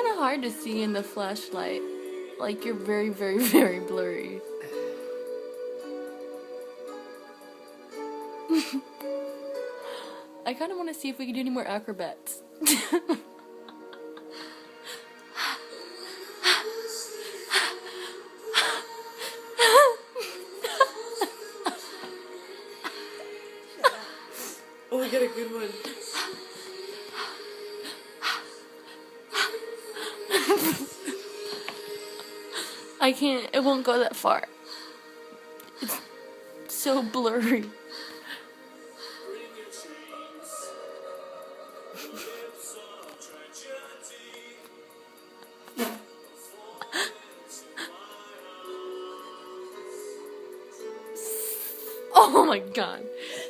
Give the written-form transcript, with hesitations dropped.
kind of hard to see in the flashlight. Like, you're very, very, very blurry. I kind of want to see if we can do any more acrobats. Oh, I got a good one. I can't, it won't go that far. It's so blurry. Oh my god.